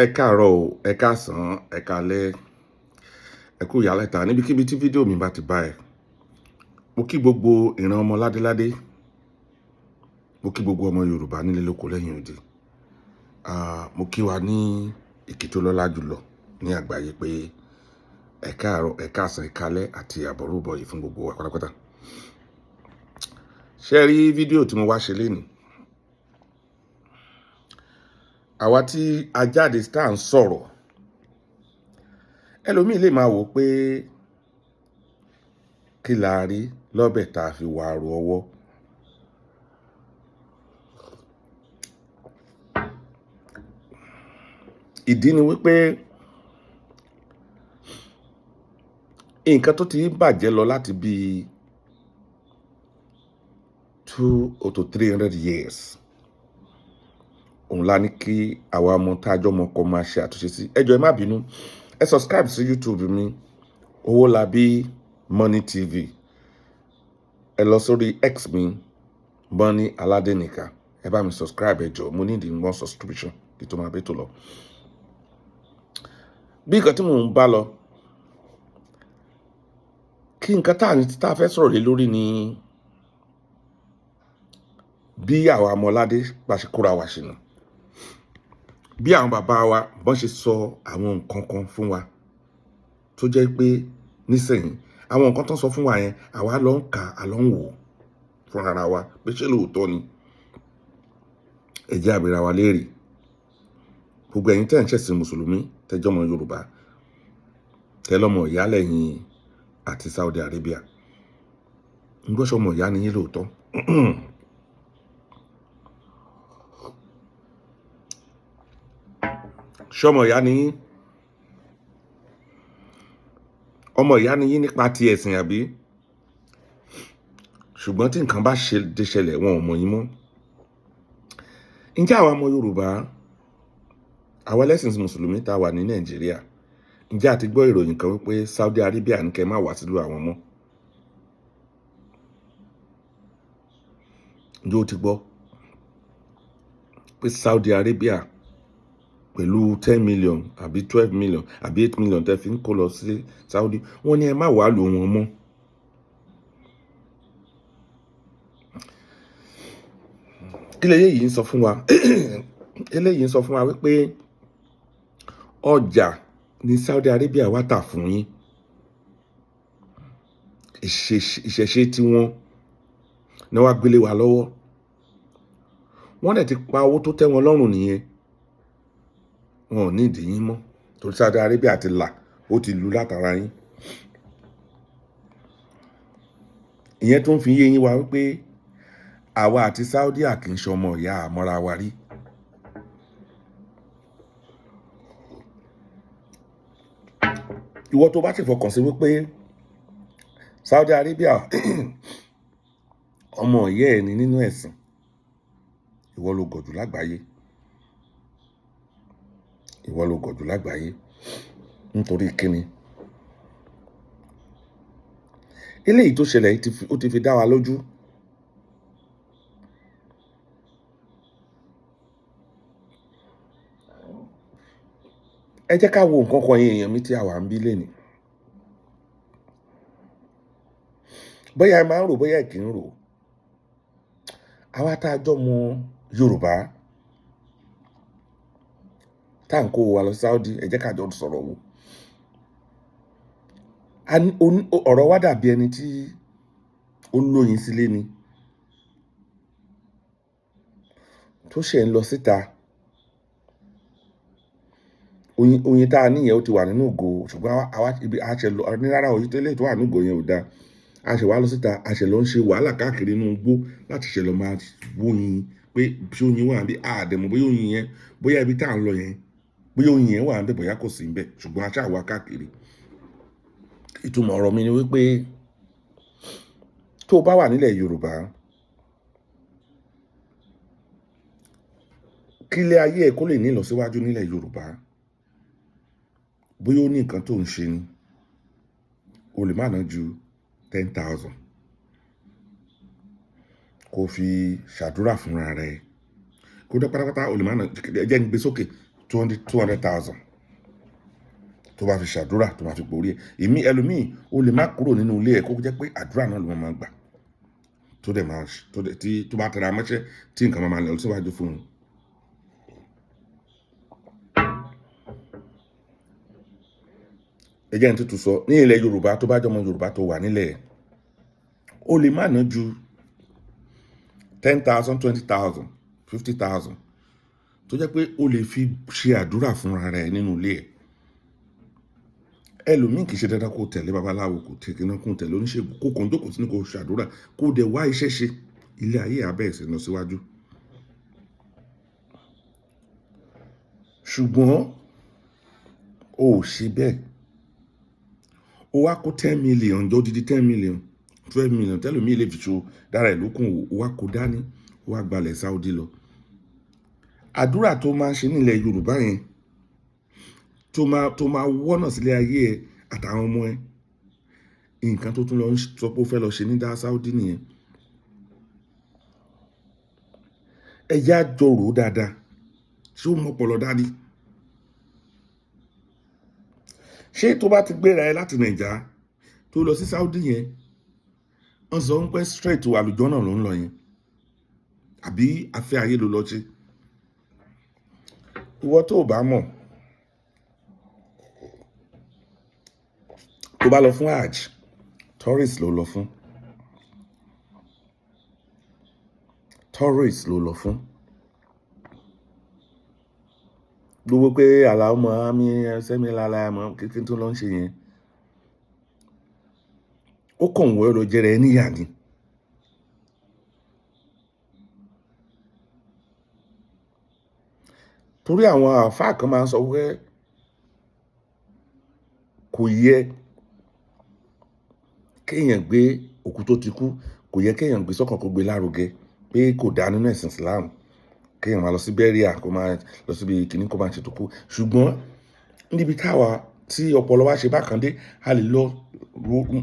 Ẹ káàárọ̀ o, ẹ káàsán, ẹ káalẹ́, ẹ kú ìyálẹ̀ta níbikíbi tí fídíò mi bá ti bá ẹ. Mo kí gbogbo ìran ọmọ ládéládé, mo kí gbogbo ọmọ Yorùbá nílé lóko lẹ́yìn odi. Mo kí wa ní ìkí tó lọ́lá jùlọ ní àgbáyé pé ẹ káàárọ̀, ẹ káàsán, ẹ káalẹ́ àti àbọ̀rúbọ̀ yìí fún gbogbo wa pátápátá. Ṣé rí fídíò tí mo wá ṣe lénìí? Àwa tí a jáde tá à ń sọ̀rọ̀, ẹlòmíì lè máa wò pé kí la rí lọ́bẹ̀ tá a fi wà ru ọwọ́. Ìdí ni wípé nǹkan tó ti bàjẹ́ lọ láti bí 200 to 300 years. Òun la ní kí àwa ọmọ tájọ́ ọmọ kan máa ṣe àtúnṣe sí. Ẹ jọ̀ọ́ ẹ má bínú. Ẹ subscribe sí YouTube mi, Owólabí Money TV. Ẹ lọ sórí X mi, Money Aladenika. Ẹ bá mi subscribe ẹ jọ̀ọ́. Mo need one subscription kí tó máa bẹ́ tó lọ. Bí nǹkan tí mò ń bá lọ, kí nǹkan tá a fẹ́ sọ̀rọ̀ lé lórí ni bí àwa ọmọládé bá ṣe kóra wa ṣìnà. Bí àwọn bàbá wa bọ́n ṣe sọ àwọn nǹkan kan fún wa tó jẹ́ pé nísìnyí àwọn nǹkan tó ń sọ fún wa yẹn àwa lọ ń kà á lọ ń wò fún ara wa pé ṣé lóòótọ́ ni. Ẹ jẹ́ á bira wa léèrè. Gbogbo ẹ̀yin tẹ́ ń ṣẹ̀sìn mùsùlùmí tẹ́jọ́ ọmọ Yorùbá tẹ́lọ́mọ ìyá lẹ́yìn àti Saudi Arabia. ń gbọ́ sọmọ ìyá ni yín lóòótọ́. Ṣọmọ ìyá ni yín, ọmọ ìyá ni yín nípa ti ẹ̀sìn àbí? Ṣùgbọ́n tí nǹkan bá ṣẹlẹ̀ wọn ò mọ̀ yín mọ́. Ǹjẹ́ àwa ọmọ Yorùbá, àwa ẹlẹ́sìn mùsùlùmí tá a wà ní Nàìjíríà, ǹjẹ́ a ti gbọ́ ìròyìn kan wípé Saudi Arabia ní kẹ́ má wá sílùú àwọn mọ́? Ǹjẹ́ o ti gbọ́ pé Saudi Arabia pẹ̀lú 10 million àbí 12 million àbí 8 million tẹ́ fi ń kó lọ sí Saudi, wọ́n ní ẹ má wá lò wọn mọ́? Kí leléyìí ń sọ fún wa? Eléyìí ń sọ fún wa wípé ọjà ní Saudi Arabia wá tà fún yín. Ìṣẹ̀ṣe tí wọ́n ní wá gbélé wa lọ́wọ́. Wọ́n dẹ̀ ti pa owó tó tẹ́ wọn lọ́rùn nìyẹn. Wọn ò ní ìdí yín mọ́ torí Saudi Arabia ti là, ó ti lu látara yín. Ìyẹn tó ń fi yé yín wa wípé àwa àti Saudi kì í ṣe ọmọ ìyá àmọ́ra wa rí. Ìwọ tó bá ti fọkàn sí wípé Saudi Arabia ọmọ ìyá ẹ̀ ni nínú ẹ̀sìn, ìwọ ló gọ̀ jù lágbàáyé. Ìwọ ló gọ̀ jù lágbàáyé. Nítorí kíni? Eléyìí tó ṣẹlẹ̀ ó ti fi dá wa lójú. Ẹ jẹ́ ká wo nǹkan kan èèyàn mi tí a wà ń bí lénìí. Bóyá ẹ máa ń rò, bóyá ẹ kì í rò. Àwa tá a jọ mọ Yorùbá tá à ń kó wa lọ Saudi, ẹ jẹ́ ká jọ sọ̀rọ̀ wò. Ọ̀rọ̀ wa dàbí ẹni tí ó lóyin sílé ni tó ṣe ń lọ síta. Oyin tá a níyẹn ó ti wà nínú ìgò, ṣùgbọ́n àwa ibi a ṣe lọ ní rárá oyin tẹ́lẹ̀ tó wà nínú ìgò yẹn ò dáa. A ṣe wá lọ síta, a ṣe lọ ń ṣe wàhálà káàkiri inú igbó láti ṣe lọ máa wóyin pé ṣé oyin wà níbí? Àdẹ̀mọ̀ bóyá oyin yẹn, bóyá ibi tá à ń lọ yẹn, bóyá oyin yẹn wà níbẹ̀, bóyá kò sí níbẹ̀, ṣùgbọ́n a ṣáà wá káàkiri. Ìtumọ̀ ọ̀rọ̀ mi ni wípé tó o bá wà nílẹ̀ Yorùbá, kí ilé ayé ẹ kó lè ní ìlọsíwájú nílẹ̀ Yorùbá, bóyá ó ní nǹkan tó ń ṣe ni, o lè má ná ju 10,000 kó fi ṣàdúrà fúnra rẹ̀. Kó dé pátápátá o lè má ná, jẹ́ ń gbé sókè, 200,000 tó bá fi ṣàdúrà tó máa fi borí ẹ̀. Èmi ẹlòmíì ó lè má kúrò nínú ilé ẹ̀ kó jẹ́ pé àdúrà náà ló máa gbà tó dẹ̀ máa tó bá tẹra mọ́ṣẹ́ tí nǹkan máa lọ síwájú fún un. Ẹ jẹ́ n tútù sọ ní ilẹ̀ Yorùbá tó bá jọmọ Yorùbá tó wà nílẹ̀ ó lè má ná ju 10,000 20,000 50,000 tó jẹ́ pé ó lè fi ṣe àdúrà fúnra rẹ̀ nínú ilé ẹ̀. Ẹlòmíì kì í ṣe dandan kó tẹ̀lé babaláwo kò tẹ̀lé náà kó tẹ̀lé oníṣègùn kó kàn jókòó sí ní kó ṣàdúrà kó dẹ̀ wá iṣẹ́ ṣe ilé ayé abẹ́ ẹ̀sìn lọ síwájú. Ṣùgbọ́n o ò ṣe bẹ́ẹ̀ o wá kó 10 million jọ dídí 10 million 12 million tẹ́lòmíì lè fi ṣo dára ẹ̀ lókun o wá kó dání o wá gbalẹ̀ Saudi lọ. Àdúrà tó máa ń ṣe nílẹ̀ Yorùbá yẹn tó máa wọ́nà sílé ayé ẹ àtàwọn ọmọ ẹ nǹkan tó tún lọ sọ pé ó fẹ́ lọ ṣe ní dá Saudi nìyẹn. Ẹ yá jọ rò dáadáa ṣé ó mọ ọpọlọ dání. Ṣé tó bá ti gbéra ẹ láti Nàìjà tó lọ sí Saudi yẹn wọ́n sọ ń pẹ́ straight to àlùjọ náà ló ń lọ yẹn àbí afẹ́ ayé ló lọ ṣe. Ìwọ tó bá mọ̀ tó bá lọ fún hajj tourist ló lọ fún gbogbo pé àlàó àmì sẹ́mi lálẹ́ àmọ́ kíkí tó lọ ń ṣe yẹn ó kàn wọ́ ẹ̀rọ jẹrẹ ẹ níyà ni. Torí àwọn àfáà kan máa ń sọ pé kò yẹ kéèyàn gbé òkú tó ti kú kò yẹ kéèyàn gbé sọ́kàn kó gbé lárugẹ pé kò dá nínú ẹ̀sìn Islam kéèyàn máa lọ sí bẹ́ríà kó máa lọ síbi kìíní kó máa ṣètò kú. Ṣùgbọ́n níbi táwa tí ọpọlọ wa ṣe bákan dé a lè lọ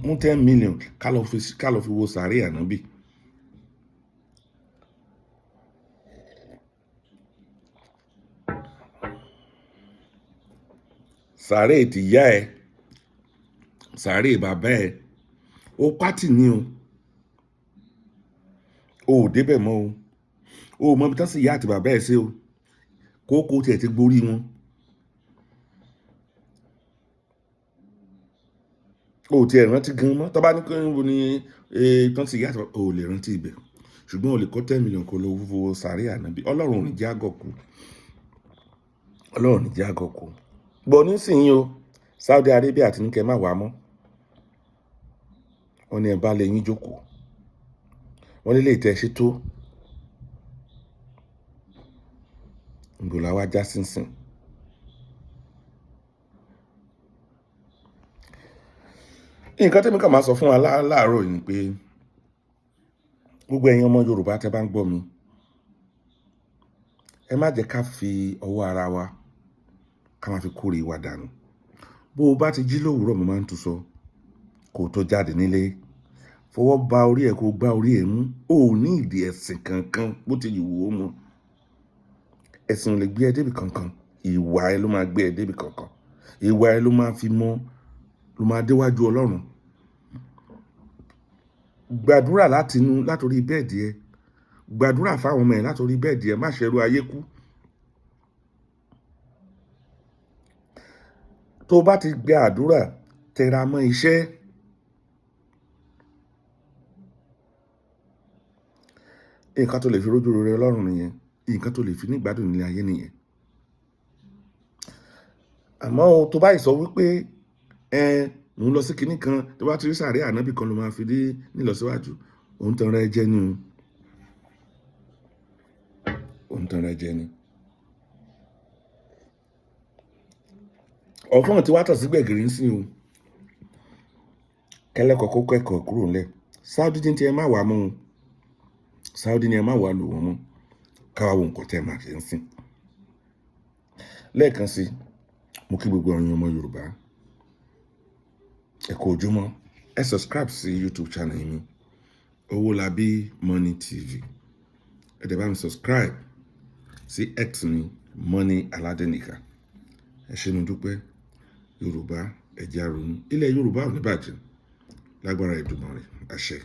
mú 10 million ká lọ fi wo sàárè ànábì. Sàárè tìyá ẹ sàárè bàbá ẹ ó pátì ní o ò débẹ̀ mọ́ o mọ ibi tán sì ìyá àti bàbá ẹ sí o kókó tiẹ̀ ti gborí wọn o tiẹ̀ rántí gan mọ́ tó bá ní kí n wo ni tán sì ìyá àti bàbá o lè rántí ibẹ̀ ṣùgbọ́n o lè kó 10 million kó lọ wo sàárè ànábì. Ọlọ́run ò ní jẹ́ àgọ̀kù Ọlọ́run ò ní jẹ́ àgọ̀kù. Gbọ́ nísìnyí o Saudi Arabia ti ní kẹ́ má wá mọ́ wọ́n ní ẹ bá lè yín jókòó wọ́n lè tẹ́ ṣe tó ìgbòlá wa já sínsìn. Nǹkan tẹ́mi kàn máa sọ fún wa láàárọ̀ yìí ni pé gbogbo ẹ̀yin ọmọ Yorùbá tẹ́ bá ń gbọ́ mi ẹ má jẹ́ ká fi ọwọ́ ara wa ká máa fi kórè wa dànù. Bó o bá ti jí lówùúrọ̀ mo máa ń tún sọ kó tó jáde nílé fọwọ́ ba orí ẹ̀ kó gbá orí ẹ̀ mú o ò ní ìdí ẹ̀sìn kankan bó ti wù ó mu. Ẹ̀sìn ò lè gbé ẹ débi kankan ìwà ẹ ló máa gbé ẹ débi kankan ìwà ẹ ló máa fi mọ́ ló máa déwájú Ọlọ́run. Gbàdúrà látòrí bẹ́ẹ̀dì ẹ gbàdúrà fáwọn ọmọ ẹ látòrí bẹ́ẹ̀dì ẹ má ṣẹrú ayé kú. Tó bá ti gbé àdúrà tẹra mọ́ iṣẹ́ nǹkan tó lè fi rójú rere Ọlọ́run nìyẹn nǹkan tó lè fi nígbádùn nílé ayé nìyẹn. Àmọ́ o tó báyìí sọ wípé mò ń lọ sí kinní kan tó bá ti rí sàárè ànábì kan ló máa fi dé nílọsíwájú òun tan ra ẹ jẹ ni òun tan ra ẹ jẹ ni. Ọ̀fọ́n tí wàá tọ̀ sí gbẹ̀gìrì ń sìn o kẹ́lẹ́kọ̀ọ́ kó kẹ́kọ̀ọ́ kúrò ńlẹ̀ Saudi ní tí ẹ má wà mọ́ o Saudi ni ẹ má wà lò wọ́n mọ́ káwá wo nǹkan tẹ́ ẹ máa ṣe ń sìn. Lẹ́ẹ̀kan sí mo kí gbogbo ọ̀rìn ọmọ Yorùbá ẹ kú ojúmọ́ ẹ subscribe sí YouTube channel mi Owólabí Money TV ẹ dẹ̀ bá mi subscribe sí X mi Mọ́ní Aládénìkà. Ẹ ṣé mo dúpẹ́. Yorùbá ẹ jẹ́ á ronú. Ilẹ̀ Yorùbá ò ní bàjẹ́ lágbára Èdùmàrè. Àṣẹ.